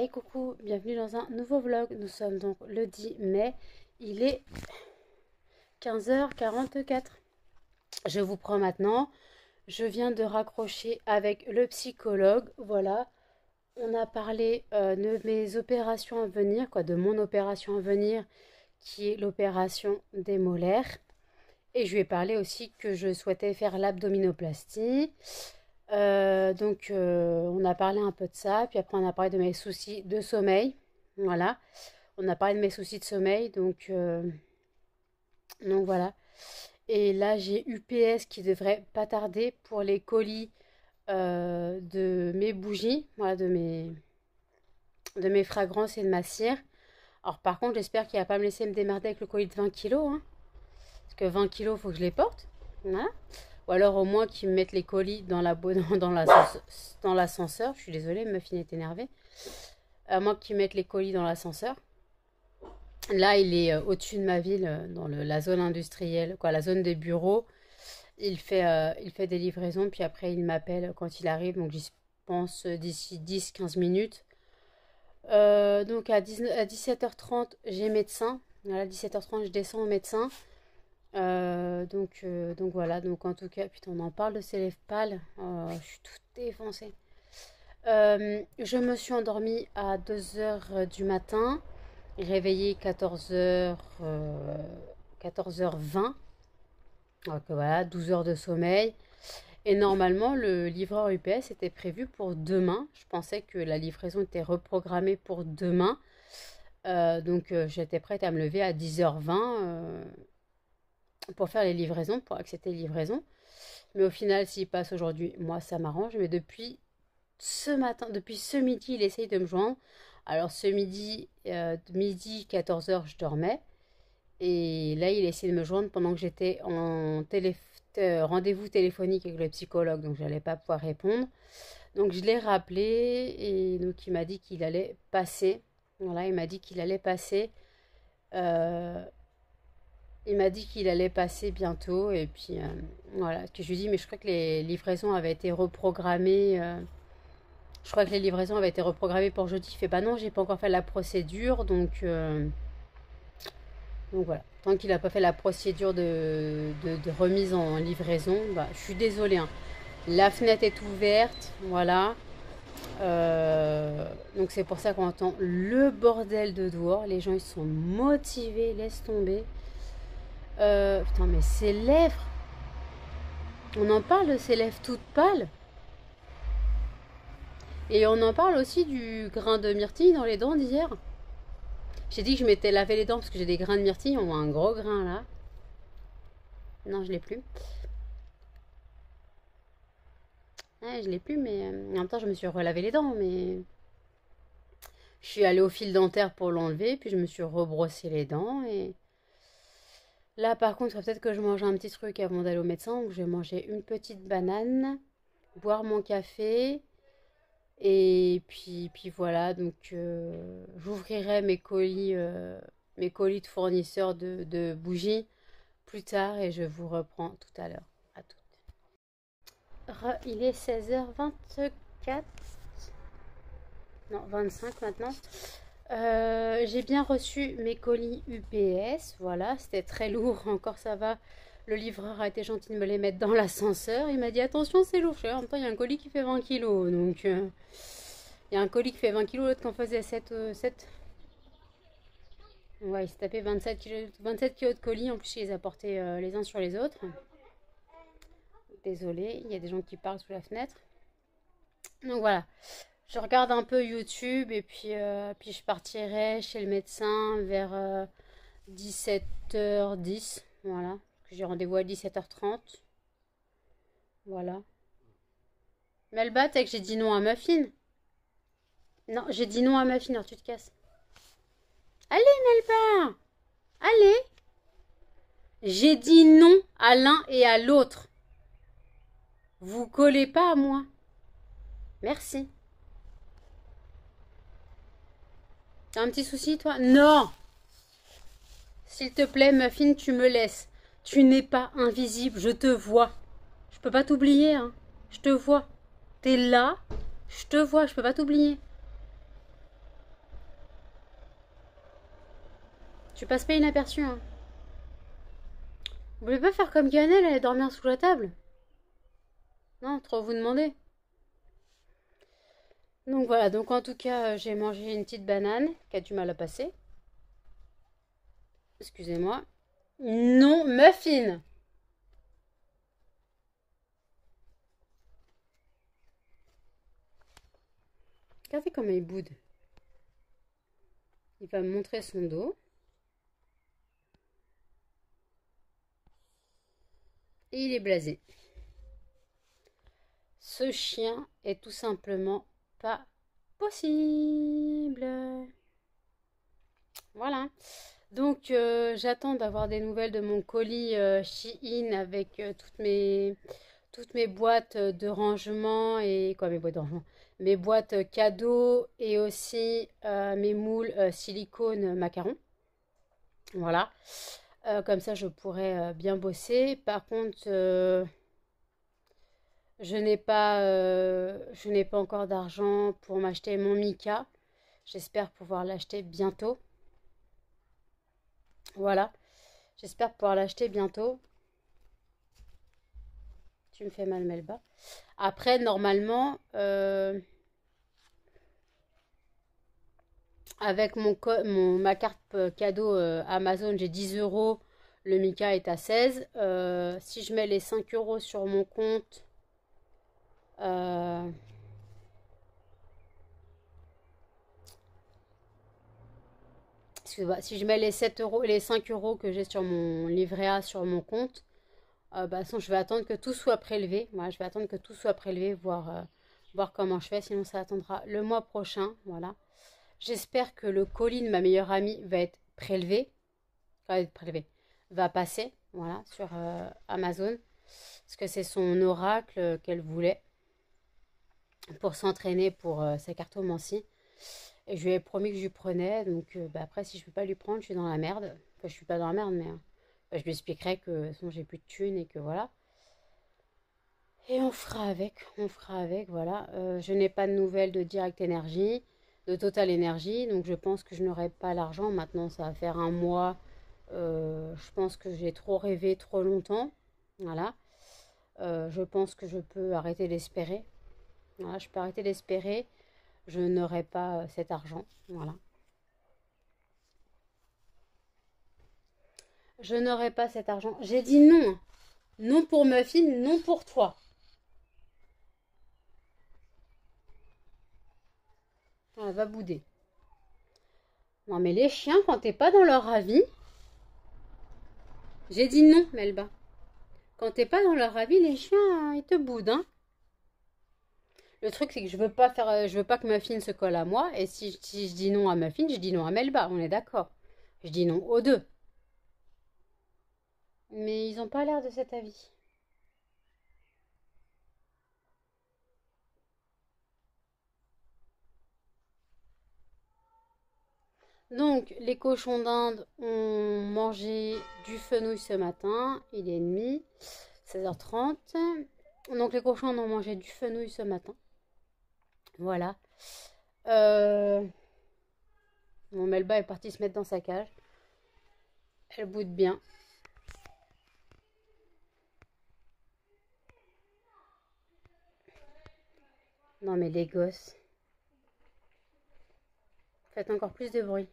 Hey coucou, bienvenue dans un nouveau vlog. Nous sommes donc le 10 mai, il est 15h44. Je vous prends maintenant, je viens de raccrocher avec le psychologue, voilà. On a parlé de mes opérations à venir, de mon opération à venir qui est l'opération des molaires. Et je lui ai parlé aussi que je souhaitais faire l'abdominoplastie. On a parlé un peu de ça, puis après on a parlé de mes soucis de sommeil, voilà, on a parlé de mes soucis de sommeil, donc voilà, et là j'ai UPS qui devrait pas tarder pour les colis de mes bougies, voilà, de mes fragrances et de ma cire. Alors par contre j'espère qu'il va pas me laisser me démerder avec le colis de 20 kilos, hein, parce que 20 kilos faut que je les porte, voilà. Ou alors au moins qu'ils me mettent les colis dans l'ascenseur. Je suis désolée, Muffin est énervée. À moins qu'ils mettent les colis dans l'ascenseur. Là, il est au-dessus de ma ville, dans la zone industrielle, la zone des bureaux. Il fait des livraisons, puis après il m'appelle quand il arrive. Donc j'y pense d'ici 10-15 minutes. Donc à 17h30, j'ai médecin. À 17h30, je descends au médecin. Donc voilà, donc en tout cas, putain, on en parle de ces lèvres pâles, je suis toute défoncée. Je me suis endormie à 2h du matin, réveillée 14h20, donc voilà, 12 heures de sommeil. Et normalement, le livreur UPS était prévu pour demain. Je pensais que la livraison était reprogrammée pour demain. J'étais prête à me lever à 10h20. Pour faire les livraisons, pour accepter les livraisons. Mais au final, s'il passe aujourd'hui, moi, ça m'arrange. Mais depuis ce matin, depuis ce midi, il essaye de me joindre. Alors, ce midi, 14h, je dormais. Et là, il essaie de me joindre pendant que j'étais en rendez-vous téléphonique avec le psychologue. Donc, je n'allais pas pouvoir répondre. Donc, je l'ai rappelé. Et donc, il m'a dit qu'il allait passer. Voilà, il m'a dit qu'il allait passer. Il m'a dit qu'il allait passer bientôt et puis voilà. Que je lui dis mais je crois que les livraisons avaient été reprogrammées. Je crois que les livraisons avaient été reprogrammées pour jeudi. Il fait bah non, j'ai pas encore fait la procédure donc voilà. Tant qu'il n'a pas fait la procédure de remise en livraison, bah je suis désolée, hein. La fenêtre est ouverte, voilà. Donc c'est pour ça qu'on entend le bordel de dehors. Les gens ils sont motivés, laisse tomber. Putain, mais ses lèvres. On en parle de ses lèvres toutes pâles. Et on en parle aussi du grain de myrtille dans les dents d'hier. J'ai dit que je m'étais lavé les dents parce que j'ai des grains de myrtille. On voit un gros grain là. Non, je l'ai plus. Ouais, je l'ai plus, mais en même temps, je me suis relavé les dents. Mais je suis allée au fil dentaire pour l'enlever. Puis je me suis rebrossé les dents. Et là, par contre, il faut peut-être que je mange un petit truc avant d'aller au médecin. Donc, je vais manger une petite banane, boire mon café. Et puis voilà. Donc, j'ouvrirai mes colis de fournisseurs de bougies plus tard. Et je vous reprends tout à l'heure. À toutes. Il est 16h24. Non, 25 maintenant. J'ai bien reçu mes colis UPS, voilà, c'était très lourd, encore ça va. Le livreur a été gentil de me les mettre dans l'ascenseur. Il m'a dit attention, c'est lourd. En même temps, il y a un colis qui fait 20 kilos. Donc, il y a un colis qui fait 20 kilos, l'autre qui en faisait 7. Ouais, il s'est tapé 27 kilos de colis. En plus, il les a portés les uns sur les autres. Désolée, il y a des gens qui parlent sous la fenêtre. Donc voilà. Je regarde un peu YouTube et puis je partirai chez le médecin vers 17h10. Voilà. Parce que j'ai rendez-vous à 17h30. Voilà. Melba, t'as que j'ai dit non à Muffin. Non, j'ai dit non à Muffin, alors tu te casses. Allez, Melba. Allez. J'ai dit non à l'un et à l'autre. Vous collez pas à moi. Merci. T'as un petit souci, toi? Non! S'il te plaît, Muffin, tu me laisses. Tu n'es pas invisible, je te vois. Je peux pas t'oublier, hein. Je te vois. T'es là, je te vois, je peux pas t'oublier. Tu passes pas inaperçu, hein. Vous voulez pas faire comme Ganel, aller dormir sous la table? Non, trop vous demander. Donc voilà, donc en tout cas, j'ai mangé une petite banane qui a du mal à passer. Excusez-moi. Non, muffin. Regardez comment il boude. Il va me montrer son dos. Et il est blasé. Ce chien est tout simplement pas possible. Voilà. Donc j'attends d'avoir des nouvelles de mon colis Shein avec toutes mes boîtes de rangement et quoi mes boîtes de rangement, mes boîtes cadeaux et aussi mes moules silicone macarons. Voilà. Comme ça je pourrais bien bosser. Par contre je n'ai pas encore d'argent pour m'acheter mon Mika. J'espère pouvoir l'acheter bientôt. Voilà. J'espère pouvoir l'acheter bientôt. Tu me fais mal, Melba. Après, normalement, avec ma carte cadeau Amazon, j'ai 10 euros. Le Mika est à 16. Si je mets les 5 euros sur mon compte, excusez-moi, si je mets les 7 euros, les 5 euros que j'ai sur mon livret A sur mon compte, bah, sinon, je vais attendre que tout soit prélevé. Voilà, je vais attendre que tout soit prélevé, voir comment je fais. Sinon, ça attendra le mois prochain. Voilà. J'espère que le colis de ma meilleure amie va être prélevé. Va passer. Voilà, sur Amazon. Parce que c'est son oracle qu'elle voulait pour s'entraîner pour sa cartomancie. Et je lui ai promis que je lui prenais. Donc, bah, après, si je ne peux pas lui prendre, je suis dans la merde. Enfin, je suis pas dans la merde, mais bah, je lui expliquerai que sinon j'ai plus de thunes et que voilà. Et on fera avec, voilà. Je n'ai pas de nouvelles de Direct Energy, de Total Energy, donc je pense que je n'aurai pas l'argent. Maintenant, ça va faire un mois. Je pense que j'ai trop rêvé trop longtemps. Voilà. Je pense que je peux arrêter d'espérer. Voilà, je peux arrêter d'espérer. Je n'aurai pas cet argent. Voilà. Je n'aurai pas cet argent. J'ai dit non. Non pour Muffin, non pour toi. Elle va bouder. Non mais les chiens, quand t'es pas dans leur avis, j'ai dit non, Melba. Quand t'es pas dans leur avis, les chiens, ils te boudent, hein. Le truc, c'est que je veux pas que Muffin se colle à moi. Et si je dis non à Muffin, je dis non à Melba. On est d'accord. Je dis non aux deux. Mais ils ont pas l'air de cet avis. Donc, les cochons d'Inde ont mangé du fenouil ce matin. Il est demi, 16h30. Donc, les cochons d'Inde ont mangé du fenouil ce matin. Voilà. Mon Melba est partie se mettre dans sa cage. Elle boude bien. Non mais les gosses. Faites encore plus de bruit.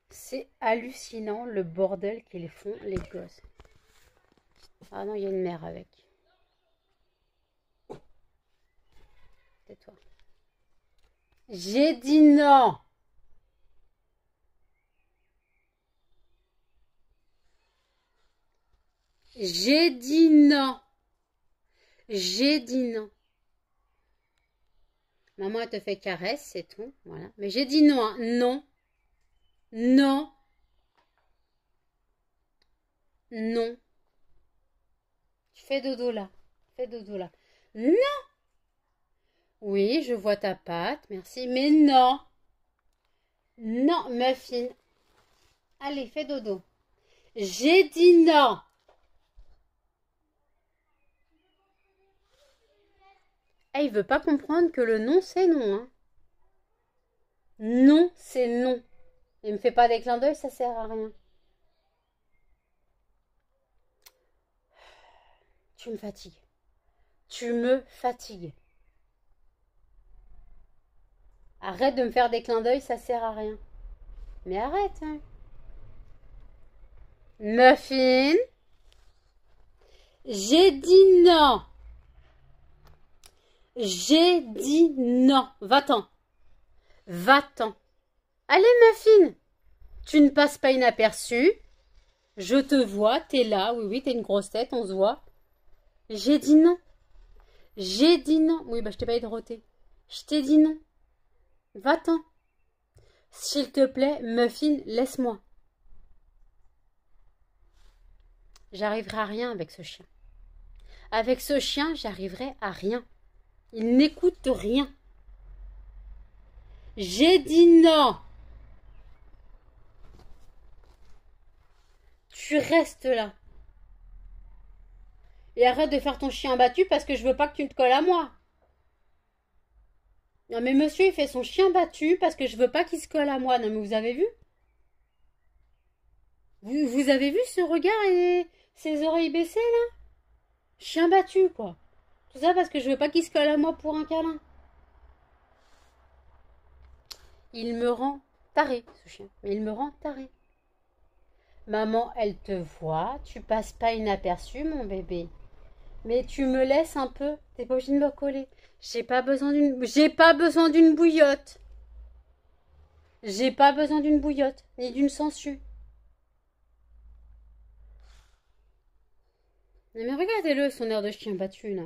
C'est hallucinant le bordel qu'ils font les gosses. Ah non, il y a une mère avec. Tais-toi. J'ai dit non. J'ai dit non. J'ai dit non. Maman, elle te fait caresse, c'est tout. Voilà. Mais j'ai dit non. Hein. Non. Non. Non. Tu fais dodo là. Fais dodo là. Non. Oui, je vois ta patte, merci. Mais non. Non, Muffin. Allez, fais dodo. J'ai dit non. Eh, il veut pas comprendre que le non, c'est non. Hein. Non, c'est non. Il me fait pas des clins d'œil, ça sert à rien. Tu me fatigues. Tu me fatigues. Arrête de me faire des clins d'œil, ça sert à rien. Mais arrête, hein. Muffin, j'ai dit non. J'ai dit non. Va-t'en. Va-t'en. Allez, Muffin. Tu ne passes pas inaperçu. Je te vois, t'es là. Oui, oui, t'es une grosse tête, on se voit. J'ai dit non. J'ai dit non. Oui, bah je t'ai pas hydroté. Je t'ai dit non. Va-t'en. S'il te plaît, Muffin, laisse-moi. J'arriverai à rien avec ce chien. Avec ce chien, j'arriverai à rien. Il n'écoute rien. J'ai dit non. Tu restes là. Et arrête de faire ton chien battu parce que je veux pas que tu te colles à moi. Non mais monsieur, il fait son chien battu parce que je veux pas qu'il se colle à moi. Non mais vous avez vu? Vous avez vu ce regard et ses oreilles baissées là? Chien battu quoi. Tout ça parce que je veux pas qu'il se colle à moi pour un câlin. Il me rend taré ce chien. Mais il me rend taré. Maman, elle te voit. Tu passes pas inaperçu mon bébé. Mais tu me laisses un peu. T'es pas obligé de me coller. J'ai pas besoin d'une bouillotte. J'ai pas besoin d'une bouillotte, ni d'une sangsue. Mais regardez-le, son air de chien battu, là.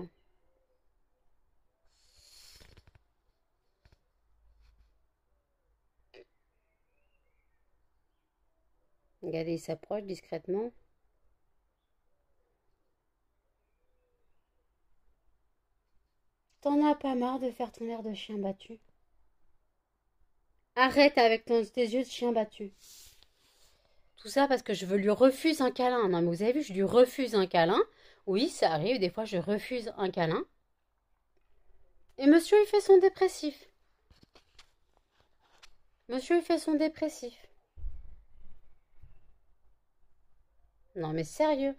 Regardez, il s'approche discrètement. T'en as pas marre de faire ton air de chien battu? Arrête avec tes yeux de chien battu. Tout ça parce que je lui refuse un câlin. Non, mais vous avez vu, je lui refuse un câlin. Oui, ça arrive, des fois je refuse un câlin. Et monsieur, il fait son dépressif. Monsieur, il fait son dépressif. Non, mais sérieux.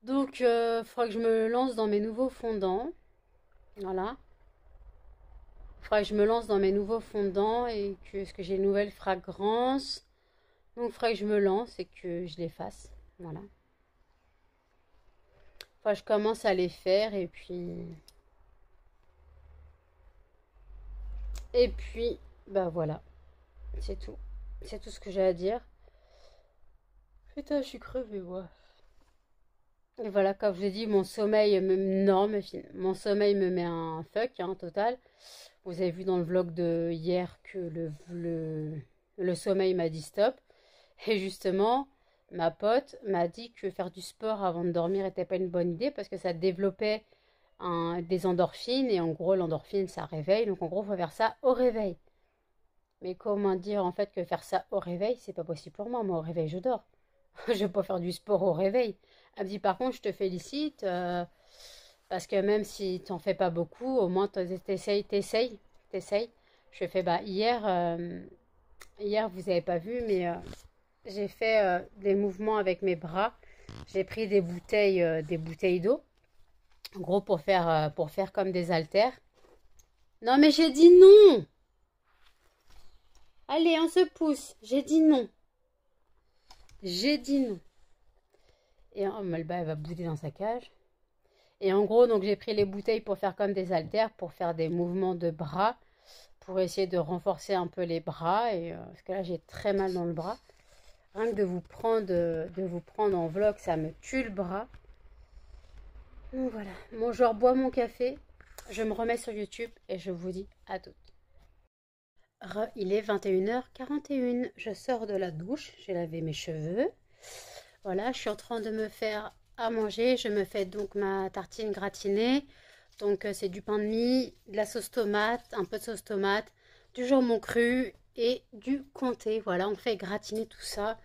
Donc, il faudra que je me lance dans mes nouveaux fondants. Voilà. Il faudra que je me lance dans mes nouveaux fondants et que j'ai une nouvelle fragrance. Donc, il faudra que je me lance et que je les fasse. Voilà. Enfin, je commence à les faire et puis... Et puis, bah voilà. C'est tout. C'est tout ce que j'ai à dire. Putain, je suis crevée, moi. Et voilà, comme je vous ai dit, mon sommeil me... Non, mon sommeil me met un fuck, hein, total. Vous avez vu dans le vlog de hier que le sommeil m'a dit stop. Et justement, ma pote m'a dit que faire du sport avant de dormir n'était pas une bonne idée parce que ça développait des endorphines. Et en gros, l'endorphine, ça réveille. Donc en gros, il faut faire ça au réveil. Mais comment dire en fait que faire ça au réveil, c'est pas possible pour moi. Moi, au réveil, je dors. Je vais pas faire du sport au réveil. Elle me dit par contre, je te félicite parce que même si t'en fais pas beaucoup, au moins t'essayes. Je fais bah hier vous avez pas vu, mais j'ai fait des mouvements avec mes bras. J'ai pris des bouteilles d'eau, en gros pour faire comme des haltères. Non mais j'ai dit non. Allez, on se pousse. J'ai dit non. J'ai dit non. Et oh, Malba, elle va bouder dans sa cage. Et en gros, donc j'ai pris les bouteilles pour faire comme des haltères, pour faire des mouvements de bras, pour essayer de renforcer un peu les bras. Et parce que là, j'ai très mal dans le bras. Rien que de vous prendre en vlog, ça me tue le bras. Donc voilà. Bon, je rebois mon café. Je me remets sur YouTube et je vous dis à toutes. Il est 21h41. Je sors de la douche. J'ai lavé mes cheveux. Voilà, je suis en train de me faire à manger. Je me fais donc ma tartine gratinée. Donc c'est du pain de mie, de la sauce tomate, un peu de sauce tomate, du jambon cru et du comté. Voilà, on fait gratiner tout ça.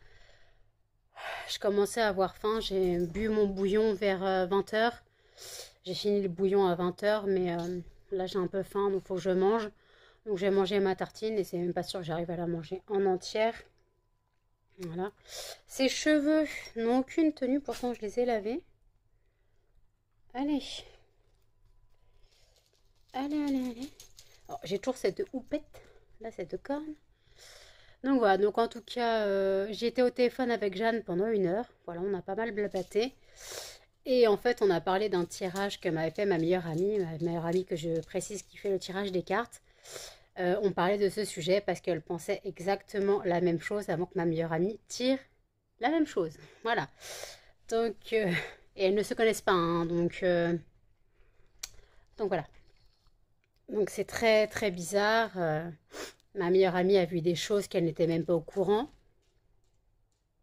Je commençais à avoir faim. J'ai bu mon bouillon vers 20 h. J'ai fini le bouillon à 20 h, mais là j'ai un peu faim, donc il faut que je mange. Donc j'ai mangé ma tartine et c'est même pas sûr que j'arrive à la manger en entière. Voilà. Ses cheveux n'ont aucune tenue, pourtant je les ai lavés. Allez. Allez, allez, allez. Oh, j'ai toujours cette houppette, là, cette corne. Donc voilà, donc en tout cas, j'ai été au téléphone avec Jeanne pendant 1 heure. Voilà, on a pas mal blablaté. Et en fait, on a parlé d'un tirage que m'avait fait ma meilleure amie que je précise qui fait le tirage des cartes. On parlait de ce sujet parce qu'elle pensait exactement la même chose avant que ma meilleure amie tire la même chose. Voilà. Donc, et elles ne se connaissent pas, hein, donc voilà. Donc c'est très très bizarre. Ma meilleure amie a vu des choses qu'elle n'était même pas au courant.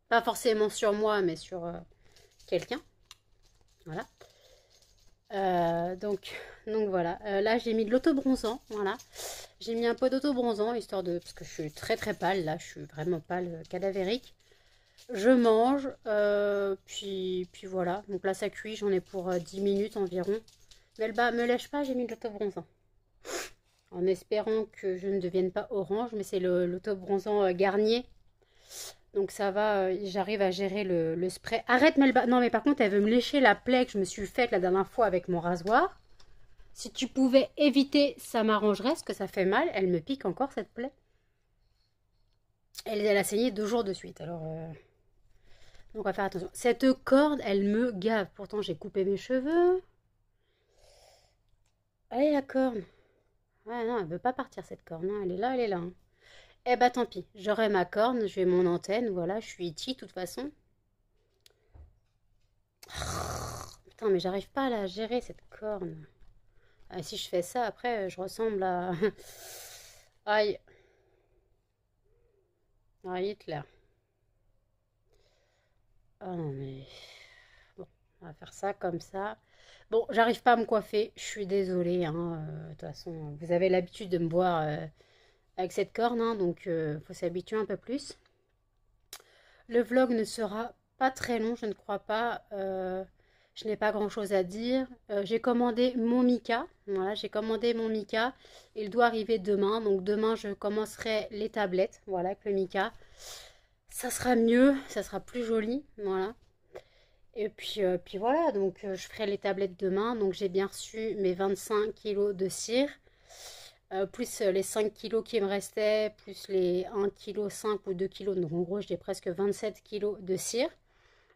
Pas forcément sur moi, mais sur quelqu'un. Voilà. Donc voilà. Là, j'ai mis de l'autobronzant. Voilà. J'ai mis un peu d'autobronzant, histoire de... Parce que je suis très très pâle, là. Je suis vraiment pâle, cadavérique. Je mange. Puis voilà. Donc là, ça cuit. J'en ai pour 10 minutes environ. Mais me lèche pas, j'ai mis de l'autobronzant. En espérant que je ne devienne pas orange. Mais c'est l'autobronzant Garnier. Donc ça va, j'arrive à gérer le spray. Arrête Melba. Non mais par contre elle veut me lécher la plaie que je me suis faite la dernière fois avec mon rasoir. Si tu pouvais éviter, ça m'arrangerait, parce que ça fait mal. Elle me pique encore cette plaie. Elle a saigné 2 jours de suite. Alors, donc on va faire attention. Cette corde, elle me gave. Pourtant j'ai coupé mes cheveux. Allez la corne. Ouais non, elle veut pas partir cette corne. Hein. Elle est là, elle est là. Hein. Eh bah tant pis, j'aurai ma corne, je vais mon antenne, voilà, je suis iti de toute façon. Putain, mais j'arrive pas à la gérer cette corne. Ah, si je fais ça, après, je ressemble à... Aïe. Aïe, Hitler. Oh non, mais... Bon, on va faire ça comme ça. Bon, j'arrive pas à me coiffer, je suis désolée. Hein, de toute façon, vous avez l'habitude de me voir avec cette corne, hein, donc faut s'habituer un peu plus. Le vlog ne sera pas très long, je ne crois pas. Je n'ai pas grand chose à dire. J'ai commandé mon mica. Voilà, j'ai commandé mon mica. Il doit arriver demain. Donc demain, je commencerai les tablettes. Voilà, avec le mica. Ça sera mieux, ça sera plus joli. Voilà. Et puis voilà, donc je ferai les tablettes demain. Donc j'ai bien reçu mes 25 kilos de cire. Plus les 5 kilos qui me restaient, plus les 1,5 kg ou 2 kilos. Donc en gros, j'ai presque 27 kilos de cire.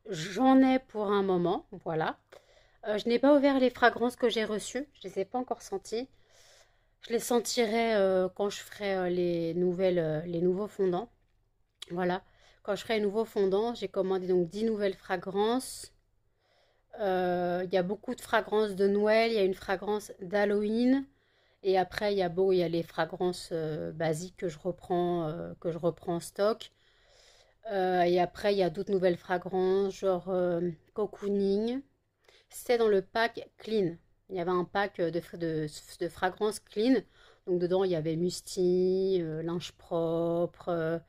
J'en ai pour un moment, voilà. Je n'ai pas ouvert les fragrances que j'ai reçues. Je ne les ai pas encore senties. Je les sentirai quand je ferai les nouveaux fondants. Voilà. Quand je ferai les nouveaux fondants, j'ai commandé donc 10 nouvelles fragrances. Il y a beaucoup de fragrances de Noël. Il y a une fragrance d'Halloween. Et après, il y a les fragrances basiques que je reprends en stock. Et après, il y a d'autres nouvelles fragrances, genre cocooning. C'était dans le pack clean. Il y avait un pack de fragrances clean. Donc dedans, il y avait Musti, linge propre,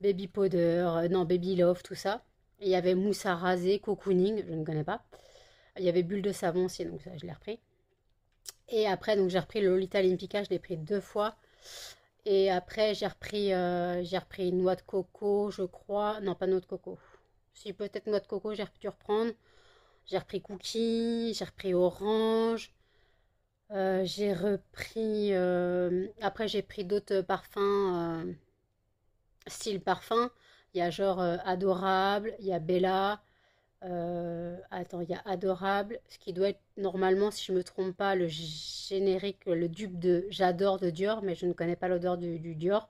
baby powder, non, baby love, tout ça. Et il y avait mousse à raser, cocooning, je ne connais pas. Il y avait bulle de savon aussi, donc ça, je l'ai repris. Et après, donc j'ai repris le Lolita Olympica, je l'ai pris 2 fois. Et après, j'ai repris noix de coco, je crois. Non, pas noix de coco. Si, peut-être noix de coco, j'ai pu reprendre. J'ai repris cookie, j'ai repris orange. J'ai repris... après, j'ai pris d'autres parfums, style parfum. Il y a genre Adorable, il y a Bella. Attends, il y a Adorable, ce qui doit être normalement, si je ne me trompe pas, le générique, le dupe de J'adore de Dior, mais je ne connais pas l'odeur du Dior.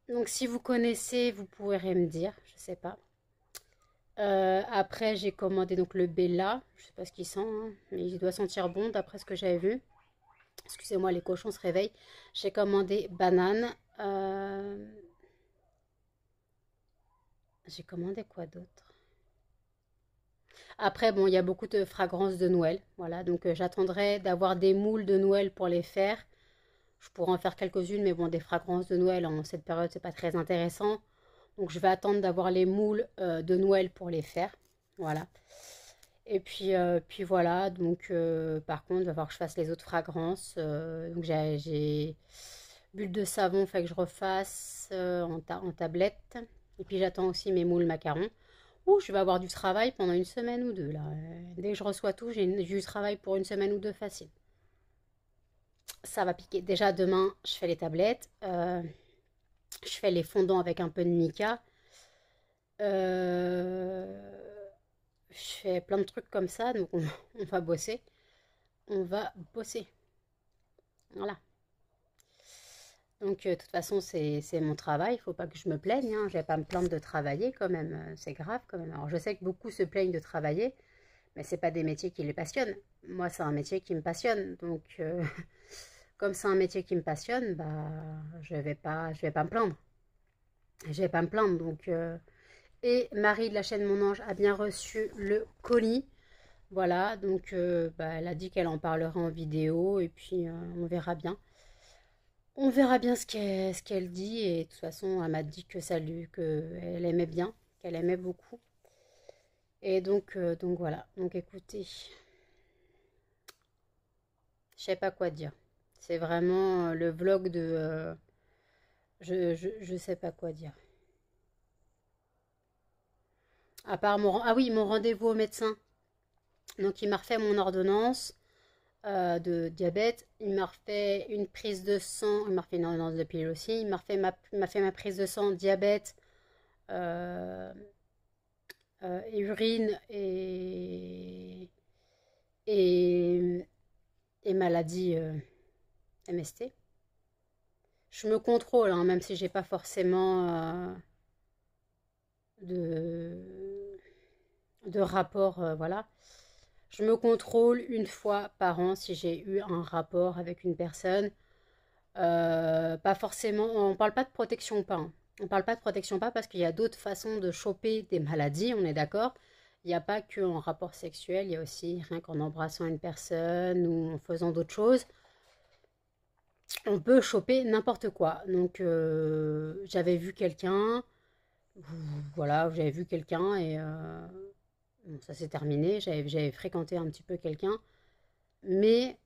Donc si vous connaissez, vous pourrez me dire, je sais pas. Après, j'ai commandé donc le Bella, je sais pas ce qu'il sent, hein, mais il doit sentir bon d'après ce que j'avais vu. Excusez-moi, les cochons se réveillent. J'ai commandé banane. J'ai commandé quoi d'autre? Après, bon, il y a beaucoup de fragrances de Noël. Voilà, donc j'attendrai d'avoir des moules de Noël pour les faire. Je pourrais en faire quelques-unes, mais bon, des fragrances de Noël en cette période, c'est pas très intéressant. Donc je vais attendre d'avoir les moules de Noël pour les faire. Voilà. Et puis voilà, donc par contre, il va falloir que je fasse les autres fragrances. Donc j'ai bulle de savon, fait que je refasse en tablette. Et puis j'attends aussi mes moules macarons. Ouh, je vais avoir du travail pendant une semaine ou deux là. Dès que je reçois tout, j'ai du travail pour une semaine ou deux facile. Ça va piquer. Déjà demain, je fais les tablettes. Je fais les fondants avec un peu de mica. Euh, je fais plein de trucs comme ça, donc on va bosser. On va bosser. Voilà. Donc, de toute façon, c'est mon travail. Il ne faut pas que je me plaigne. Hein. Je ne vais pas me plaindre de travailler quand même. C'est grave quand même. Alors, je sais que beaucoup se plaignent de travailler, mais ce n'est pas des métiers qui les passionnent. Moi, c'est un métier qui me passionne. Donc, comme c'est un métier qui me passionne, bah, je vais pas me plaindre. Je vais pas me plaindre. Donc, et Marie de la chaîne Mon Ange a bien reçu le colis. Voilà, donc bah, elle a dit qu'elle en parlera en vidéo et puis on verra bien. On verra bien ce qu'elle dit et de toute façon elle m'a dit qu'elle aimait bien, qu'elle aimait beaucoup. Et donc voilà, donc écoutez, je sais pas quoi dire. C'est vraiment le vlog de... je sais pas quoi dire. À part ah oui, mon rendez-vous au médecin. Donc il m'a refait mon ordonnance. De diabète. Il m'a refait une prise de sang. Il m'a refait une ordonnance de pilule aussi. Il m'a fait ma prise de sang, diabète, euh, urine et, et maladie MST. Je me contrôle, hein, même si j'ai pas forcément de, de rapport. Voilà. Je me contrôle une fois par an si j'ai eu un rapport avec une personne. Pas forcément, on parle pas de protection pas. Hein. On parle pas de protection pas parce qu'il y a d'autres façons de choper des maladies, on est d'accord. Il n'y a pas qu'en rapport sexuel, il y a aussi rien qu'en embrassant une personne ou en faisant d'autres choses. On peut choper n'importe quoi. Donc j'avais vu quelqu'un, voilà, j'avais vu quelqu'un et bon, ça s'est terminé. J'avais fréquenté un petit peu quelqu'un, mais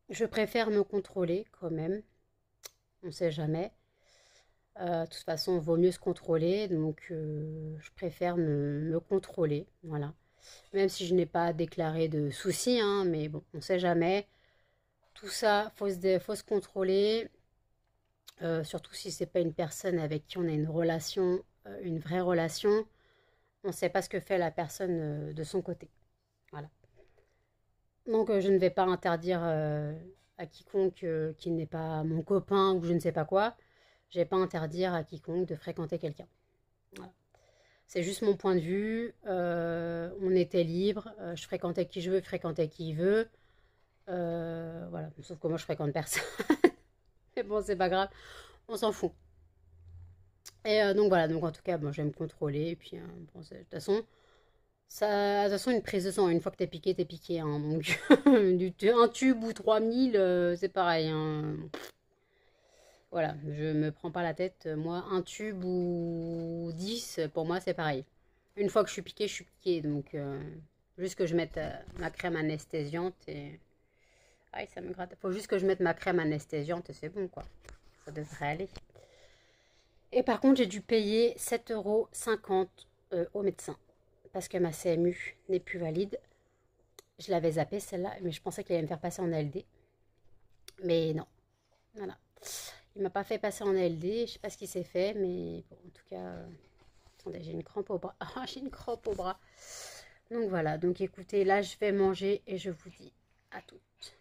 je préfère me contrôler quand même. On ne sait jamais. De toute façon, il vaut mieux se contrôler, donc je préfère me contrôler, voilà. Même si je n'ai pas déclaré de soucis, hein, mais bon, on ne sait jamais. Tout ça, faut se contrôler, surtout si c'est pas une personne avec qui on a une relation, une vraie relation. On ne sait pas ce que fait la personne de son côté, voilà. Donc je ne vais pas interdire à quiconque qui n'est pas mon copain ou je ne sais pas quoi. Je ne vais pas interdire à quiconque de fréquenter quelqu'un. Voilà. C'est juste mon point de vue. On était libre. Je fréquentais qui je veux, fréquentais qui veut. Voilà. Sauf que moi, je fréquente personne. Mais bon, c'est pas grave. On s'en fout. Et donc voilà. Donc en tout cas, bon, je vais me contrôler. Et puis, bon, de toute façon, une prise de sang, une fois que t'es piqué, t'es piqué. Hein, donc, un tube ou 3000, c'est pareil. Hein. Voilà, je me prends pas la tête. Moi, un tube ou 10, pour moi, c'est pareil. Une fois que je suis piquée, je suis piquée. Donc, juste que je mette ma crème anesthésiante et... Aïe, ça me gratte. Faut juste que je mette ma crème anesthésiante et c'est bon, quoi. Ça devrait aller. Et par contre, j'ai dû payer 7,50 € au médecin. Parce que ma CMU n'est plus valide. Je l'avais zappée, celle-là, mais je pensais qu'elle allait me faire passer en ALD. Mais non. Voilà. Il m'a pas fait passer en LD, je sais pas ce qui s'est fait, mais bon, en tout cas, attendez, j'ai une crampe au bras. Ah, j'ai une crampe au bras. Donc voilà, donc écoutez, là je vais manger et je vous dis à toutes.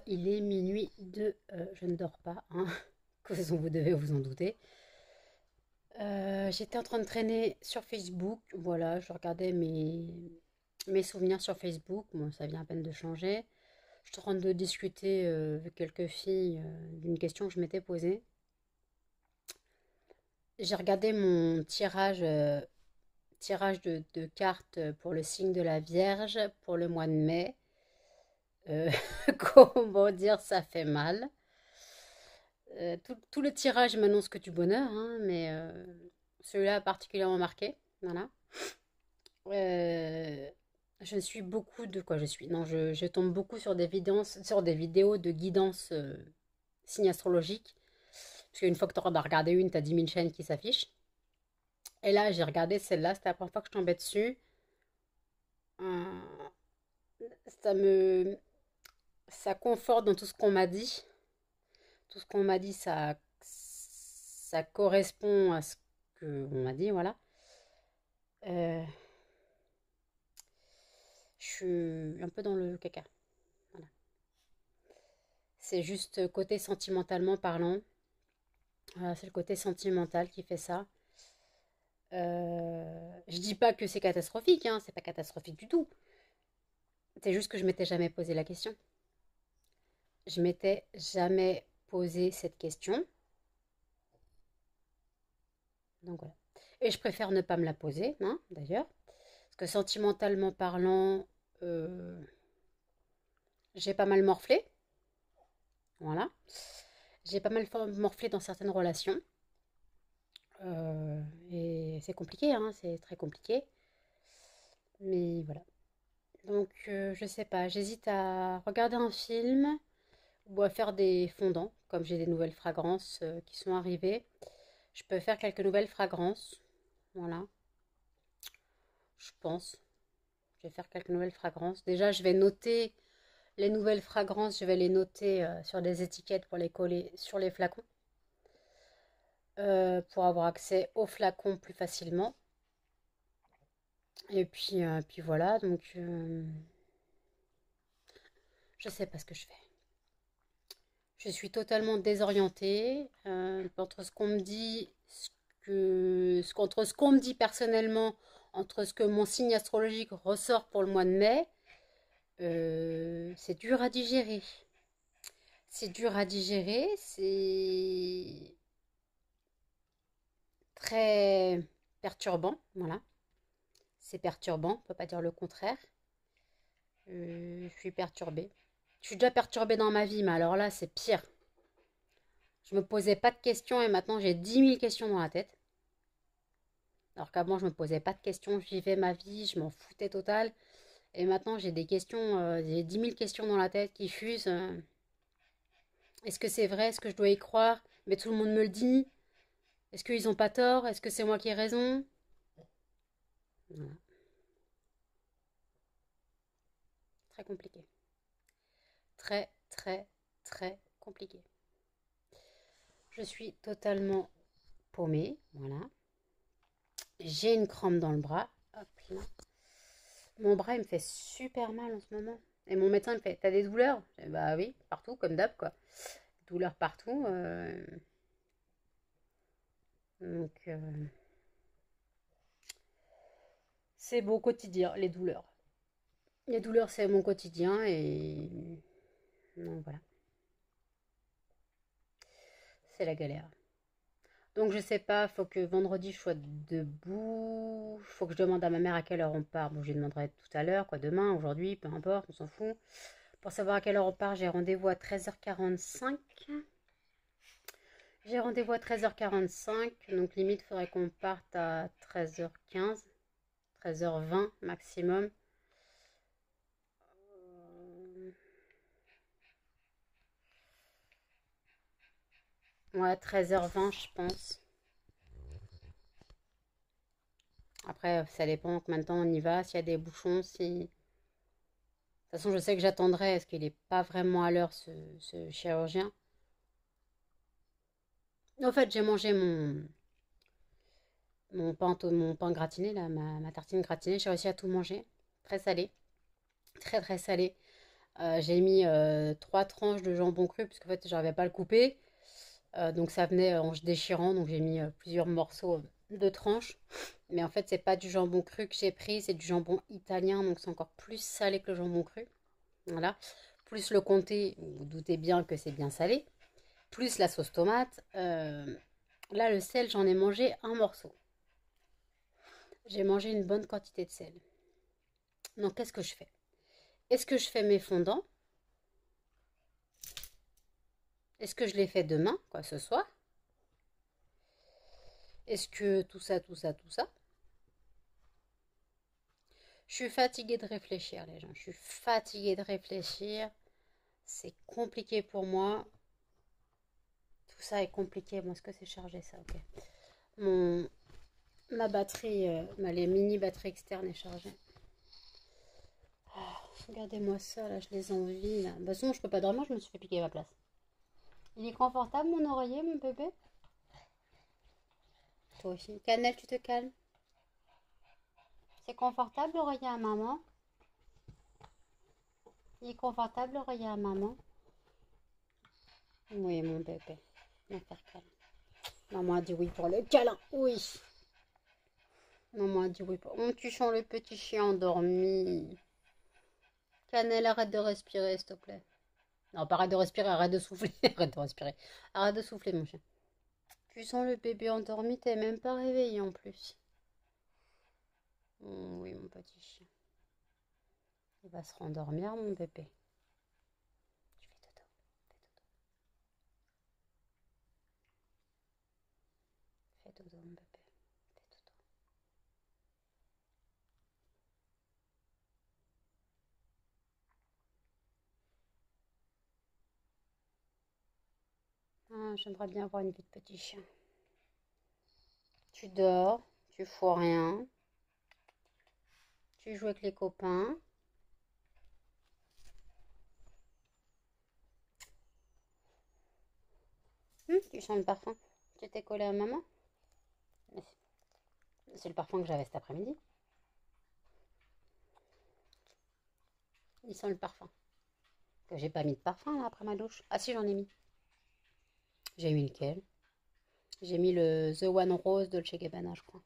Il est minuit 2, je ne dors pas, hein, vous devez vous en douter. J'étais en train de traîner sur Facebook, voilà, je regardais mes souvenirs sur Facebook, moi ça vient à peine de changer. Je suis en train de discuter avec quelques filles d'une question que je m'étais posée. J'ai regardé mon tirage de cartes pour le signe de la Vierge pour le mois de mai. Euh, comment dire, ça fait mal. Tout le tirage m'annonce que du bonheur, hein, mais celui-là a particulièrement marqué. Voilà. Euh, je suis beaucoup de quoi je suis. Non, je tombe beaucoup sur des vidéos de guidance signes astrologiques. Parce qu'une fois que tu en as regardé une, tu as 10 000 chaînes qui s'affichent. Et là, j'ai regardé celle-là, c'était la première fois que je tombais dessus. Euh, ça me. Ça conforte dans tout ce qu'on m'a dit. Tout ce qu'on m'a dit, ça correspond à ce qu'on m'a dit, voilà. Euh, je suis un peu dans le caca. Voilà. C'est juste côté sentimentalement parlant. Voilà, c'est le côté sentimental qui fait ça. Je dis pas que c'est catastrophique, hein, c'est pas catastrophique du tout. C'est juste que je m'étais jamais posé la question. Je m'étais jamais posé cette question. Donc voilà. Et je préfère ne pas me la poser, hein, d'ailleurs. Parce que sentimentalement parlant, euh, j'ai pas mal morflé. Voilà. J'ai pas mal morflé dans certaines relations. Et c'est compliqué, hein, c'est très compliqué. Mais voilà. Donc, je sais pas, j'hésite à regarder un film ou à faire des fondants, comme j'ai des nouvelles fragrances qui sont arrivées. Je peux faire quelques nouvelles fragrances. Voilà, je pense. Je vais faire quelques nouvelles fragrances. Déjà, je vais noter les nouvelles fragrances, je vais les noter sur des étiquettes pour les coller sur les flacons. Pour avoir accès aux flacons plus facilement. Et puis voilà, donc je sais pas ce que je fais. Je suis totalement désorientée entre ce qu'on me dit, entre ce qu'on me dit personnellement, entre ce que mon signe astrologique ressort pour le mois de mai. C'est dur à digérer. C'est dur à digérer, c'est très perturbant, voilà. C'est perturbant, on peut pas dire le contraire. Je suis perturbée. Je suis déjà perturbée dans ma vie, mais alors là, c'est pire. Je me posais pas de questions et maintenant j'ai 10 000 questions dans la tête. Alors qu'avant, je me posais pas de questions, je vivais ma vie, je m'en foutais total. Et maintenant, j'ai des questions, j'ai 10 000 questions dans la tête qui fusent. Est-ce que c'est vrai? Est-ce que je dois y croire? Mais tout le monde me le dit. Est-ce qu'ils ont pas tort? Est-ce que c'est moi qui ai raison? Voilà. Très compliqué. Très, très, très compliqué. Je suis totalement paumée. Voilà. J'ai une crampe dans le bras. Hop là. Mon bras, il me fait super mal en ce moment. Et mon médecin me fait, t'as des douleurs? Bah oui, partout, comme d'hab, quoi. Douleurs partout. Donc, c'est mon quotidien, les douleurs. Les douleurs, c'est mon quotidien et... Donc voilà, c'est la galère. Donc je sais pas, faut que vendredi je sois debout. Faut que je demande à ma mère à quelle heure on part. Bon, je lui demanderai tout à l'heure, quoi, demain, aujourd'hui, peu importe, on s'en fout. Pour savoir à quelle heure on part, j'ai rendez-vous à 13h45. J'ai rendez-vous à 13h45, donc limite, il faudrait qu'on parte à 13h15, 13h20 maximum. Ouais, 13h20, je pense. Après, ça dépend combien de temps on y va, s'il y a des bouchons, si... De toute façon, je sais que j'attendrai, est-ce qu'il n'est pas vraiment à l'heure, ce chirurgien. En fait, j'ai mangé mon pain gratiné, là, ma tartine gratinée, j'ai réussi à tout manger. Très salé, très très salé. J'ai mis 3 tranches de jambon cru, parce qu'en fait, j'arrivais pas à le couper. Donc ça venait en se déchirant, donc j'ai mis plusieurs morceaux de tranches. Mais en fait, c'est pas du jambon cru que j'ai pris, c'est du jambon italien, donc c'est encore plus salé que le jambon cru. Voilà. Plus le comté, vous vous doutez bien que c'est bien salé. Plus la sauce tomate. Là, le sel, j'en ai mangé un morceau. J'ai mangé une bonne quantité de sel. Donc, qu'est-ce que je fais? Est-ce que je fais mes fondants? Est-ce que je l'ai fait demain, quoi, ce soir? Est-ce que tout ça, tout ça, tout ça? Je suis fatiguée de réfléchir, les gens. Je suis fatiguée de réfléchir. C'est compliqué pour moi. Tout ça est compliqué. Bon, est-ce que c'est chargé, ça? Ok. Mon, ma batterie, les mini batteries externes est chargée. Ah, regardez-moi ça, là, je les envie, là. De toute façon, je peux pas dormir, je me suis fait piquer ma place. Il est confortable, mon oreiller, mon bébé? Toi aussi. Cannelle, tu te calmes? C'est confortable, l'oreiller à maman? Il est confortable, l'oreiller à maman? Oui, mon bébé. On va faire câlin. Maman a dit oui pour le câlin. Oui. Maman a dit oui pour... Oh, tu sens le petit chien endormi. Cannelle, arrête de respirer, s'il te plaît. Non, pas arrête de respirer, arrête de souffler. Arrête de respirer. Arrête de souffler, mon chien. Tu sens le bébé endormi, t'es même pas réveillé en plus. Oui, mon petit chien. Il va se rendormir, mon bébé. Tu fais dodo. Fais dodo, mon bébé. Fais dodo. Ah, j'aimerais bien avoir une vie de petit chien. Tu dors, tu fous rien, tu joues avec les copains. Tu sens le parfum. Tu t'es collé à maman? C'est le parfum que j'avais cet après-midi. Il sent le parfum. Que j'ai pas mis de parfum là après ma douche. Ah si, j'en ai mis. J'ai mis lequel? J'ai mis le The One Rose Dolce Gabbana, je crois.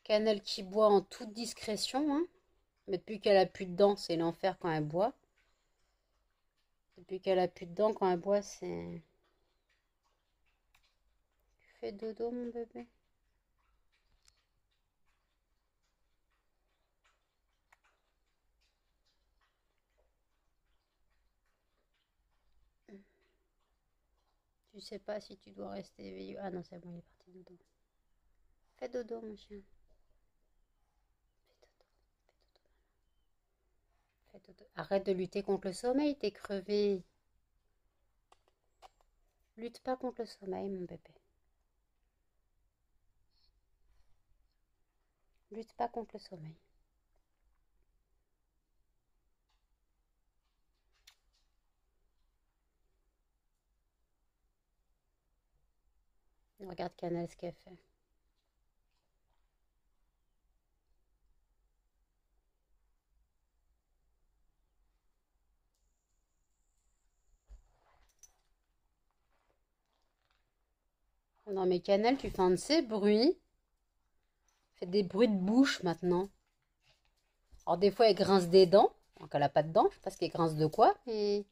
Cannelle qui boit en toute discrétion, hein. Mais depuis qu'elle a plus de dents, c'est l'enfer quand elle boit. Depuis qu'elle a plus de dents, quand elle boit, c'est... Tu fais dodo, mon bébé? Tu sais pas si tu dois rester éveillé. Ah non, c'est bon, il est parti dodo. Fais dodo, mon chien. Fais dodo. Fais dodo. Arrête de lutter contre le sommeil, t'es crevé. Lutte pas contre le sommeil, mon bébé. Lutte pas contre le sommeil. Regarde Canal ce qu'elle fait. Non mais Canal, tu fais un de ces bruits. Fais des bruits de bouche maintenant. Alors des fois elle grince des dents. Donc elle a pas de dents, je sais pas ce qu'elle grince de quoi. Et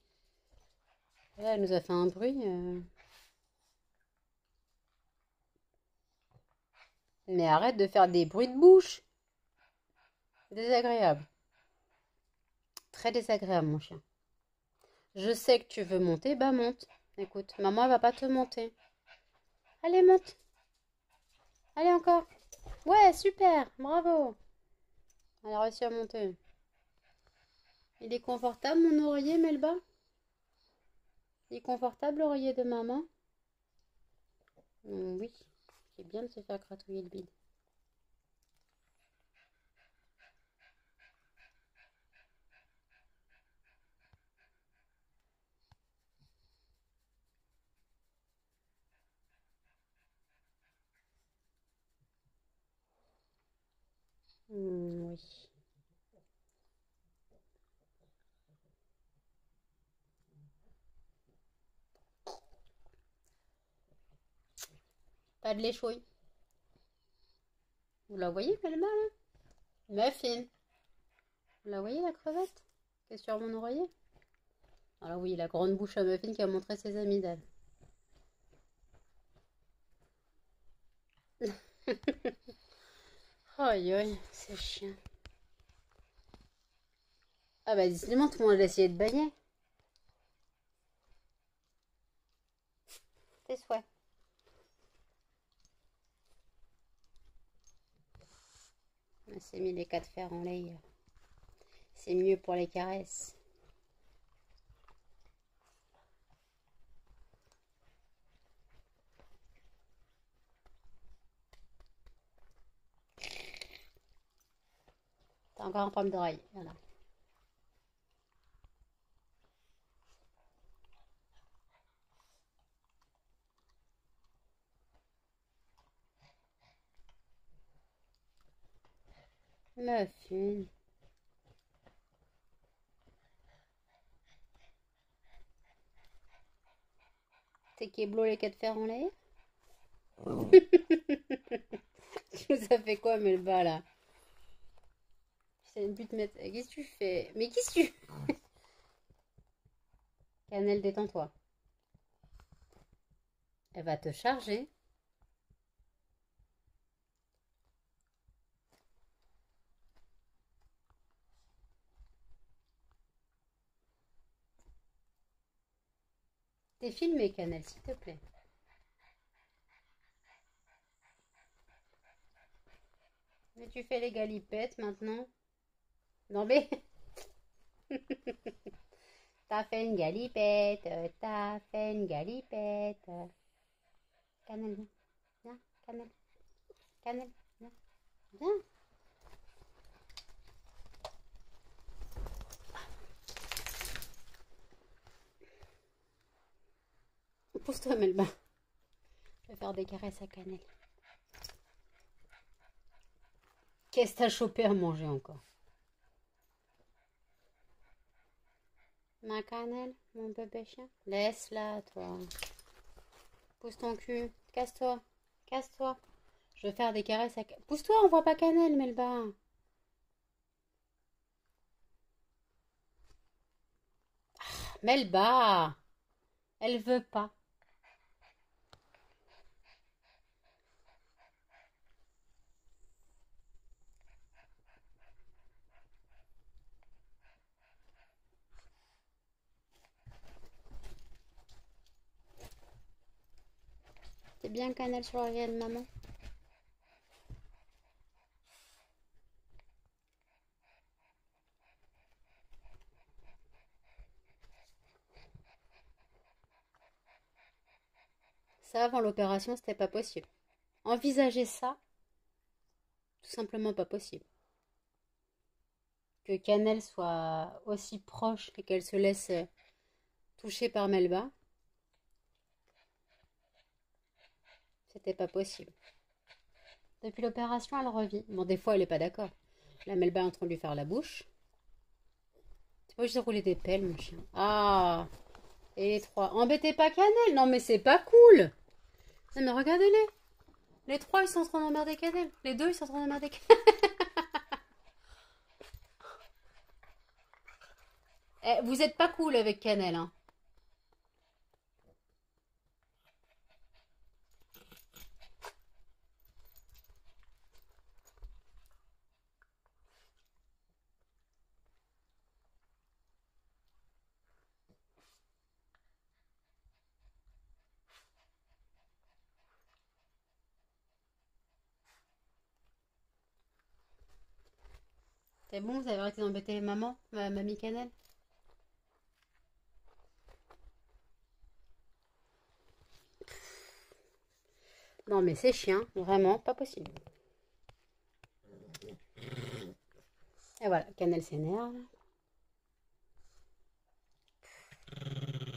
là, elle nous a fait un bruit. Mais arrête de faire des bruits de bouche. Désagréable. Très désagréable, mon chien. Je sais que tu veux monter, bah monte. Écoute, maman elle va pas te monter. Allez, monte. Allez encore. Ouais, super, bravo. Elle a réussi à monter. Il est confortable mon oreiller, Melba? Il est confortable l'oreiller de maman? Oui, c'est bien de se faire gratouiller le bide. Oui. Pas de l'échouille. Vous la voyez, Melba, là? Muffin. Vous la voyez, la crevette? Qui est sur mon oreiller? Alors oui, la grande bouche à Muffin qui a montré ses amis d'elle. Aïe aïe, c'est chiant. Ah bah décidément tout le monde a essayé de baigner. tes souhaits. On s'est mis les 4 fers en lait. C'est mieux pour les caresses. T'as encore un problème d'oreille. Voilà. Muffin. C'est Keblo les 4 fers en lait. Tu nous as fait quoi, Melba, là? C'est une but de mettre. Qu'est-ce que tu fais? Mais qu'est-ce que tu. Cannelle, détends-toi. Elle va te charger. T'es filmé, Cannelle, s'il te plaît. Mais tu fais les galipettes maintenant. Non mais. T'as fait une galipette. T'as fait une galipette. Cannelle, viens. Viens, Cannelle. Cannelle, viens. Viens. Pousse-toi, Melba. Je vais faire des caresses à Cannelle. Qu'est-ce que t'as chopé à manger encore? Ma Cannelle, mon bébé chien. Laisse-la, toi. Pousse ton cul. Casse-toi. Casse-toi. Je vais faire des caresses à... Pousse-toi, on voit pas Cannelle, Melba. Melba. Elle veut pas. C'est bien Cannelle sur l'oreiller de maman. Ça, avant l'opération, c'était pas possible. Envisager ça, tout simplement pas possible. Que Cannelle soit aussi proche et qu'elle se laisse toucher par Melba, c'était pas possible. Depuis l'opération, elle revit. Bon, des fois, elle est pas d'accord. La Melba est en train de lui faire la bouche. C'est pas juste rouler des pelles, mon chien. Ah! Et les trois. Embêtez pas Cannelle! Non, mais c'est pas cool! Non, mais regardez-les! Les trois, ils sont en train d'emmerder Cannelle. Les deux, ils sont en train d'emmerder Cannelle. Eh, vous êtes pas cool avec Cannelle, hein. C'est bon, vous avez arrêté d'embêter maman, mamie Cannelle? Non, mais c'est chien, vraiment, pas possible. Et voilà, Cannelle s'énerve.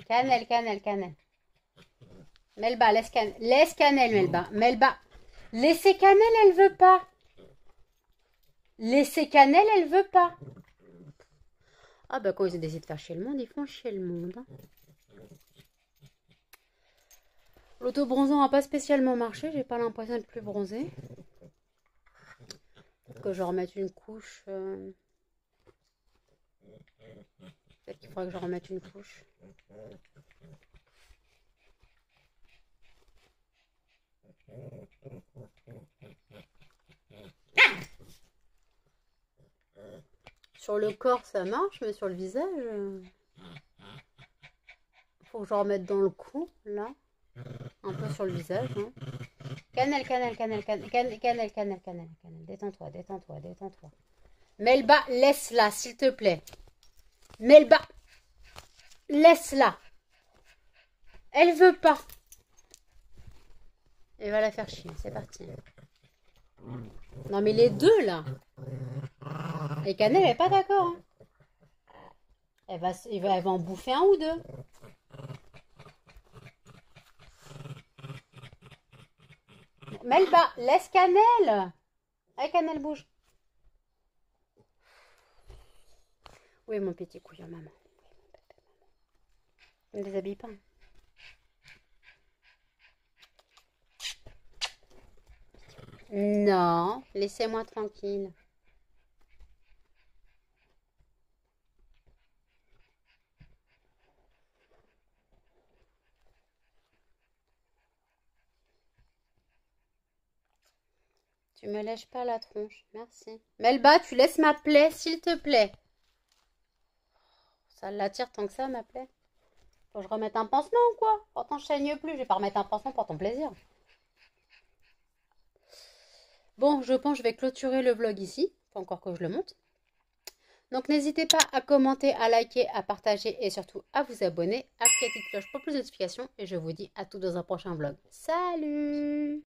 Cannelle, Cannelle, Cannelle. Melba, laisse Cannelle, Melba. Melba, laissez Cannelle, elle veut pas. Laissez Cannelle, elle veut pas. Ah bah quand ils décident de faire chier le monde, ils font chier le monde. Hein. L'auto-bronzant n'a pas spécialement marché, j'ai pas l'impression de plus bronzer. Peut-être que je remette une couche. Peut-être qu'il faudrait que je remette une couche. Sur le corps ça marche, mais sur le visage, faut que je remette dans le cou, là. un peu sur le visage. Hein. Cannelle, cannelle, cannelle, cannelle, cannelle, cannelle, cannelle, cannelle, cannelle. Détends-toi, détends-toi, détends-toi. Melba, laisse-la, s'il te plaît. Melba, laisse-la. Elle veut pas. Elle va la faire chier, c'est parti. Non mais les deux là. Et Cannelle, elle est pas d'accord. Hein. Elle va en bouffer un ou deux. Melba, laisse Cannelle. Allez, Cannelle, bouge. Oui, mon petit couillon, maman. Ne les habille pas. Non, laissez-moi tranquille. Tu me lèches pas la tronche, merci. Melba, tu laisses ma plaie, s'il te plaît. Ça l'attire tant que ça, ma plaie. Faut que je remette un pansement ou quoi? Pourtant, je saigne plus, je vais pas remettre un pansement pour ton plaisir. Bon, je pense que je vais clôturer le vlog ici. Faut encore que je le monte. Donc, n'hésitez pas à commenter, à liker, à partager et surtout à vous abonner, à activer la petite cloche pour plus de notifications. Et je vous dis à tous dans un prochain vlog. Salut!